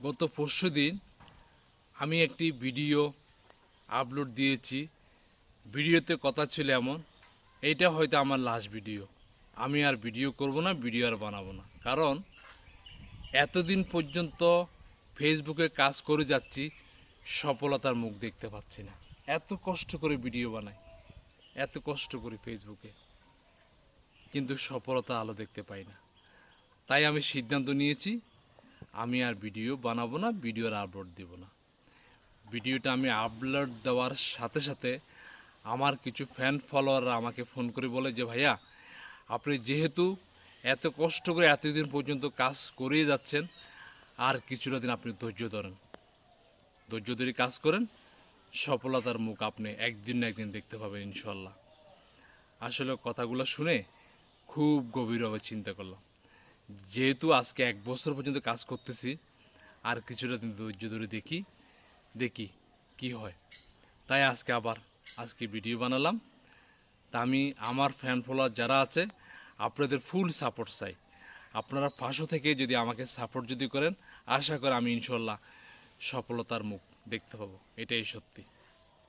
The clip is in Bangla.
গত পরশুদিন আমি একটি ভিডিও আপলোড দিয়েছি। ভিডিওতে কথা ছিল এমন, এইটা হয়তো আমার লাস্ট ভিডিও, আমি আর ভিডিও করব না, ভিডিও আর বানাবো না। কারণ এতদিন পর্যন্ত ফেসবুকে কাজ করে যাচ্ছি, সফলতার মুখ দেখতে পাচ্ছি না। এত কষ্ট করে ভিডিও বানাই, এত কষ্ট করি ফেসবুকে, কিন্তু সফলতা আলো দেখতে পাই না। তাই আমি সিদ্ধান্ত নিয়েছি, আমি আর ভিডিও বানাবো না, ভিডিও আর আপলোড দেব না। ভিডিওটা আমি আপলোড দেওয়ার সাথে সাথে আমার কিছু ফ্যান ফলোয়াররা আমাকে ফোন করে বলে যে ভাইয়া, আপনি যেহেতু এত কষ্ট করে এতদিন পর্যন্ত কাজ করেই যাচ্ছেন, আর কিছুটা দিন আপনি ধৈর্য ধরেন, ধৈর্য ধরে কাজ করেন, সফলতার মুখ আপনি একদিন না একদিন দেখতে পাবেন ইনশাল্লাহ। আসলে কথাগুলো শুনে খুব গভীরভাবে চিন্তা করলাম। যেহেতু আজকে 1 বছর পর্যন্ত কাজ করতেছি, আর কিছুটা দিন ধৈর্য ধরে দেখি দেখি কি হয়। তাই আজকে ভিডিও বানালাম। তা আমি আমার ফ্যান ফলোয়ার যারা আছে, আপনাদের ফুল সাপোর্ট চাই। আপনারা পাশে থেকে যদি আমাকে সাপোর্ট যদি করেন, আশা করি আমি ইনশাল্লাহ সফলতার মুখ দেখতে পাবো, এটাই সত্যি।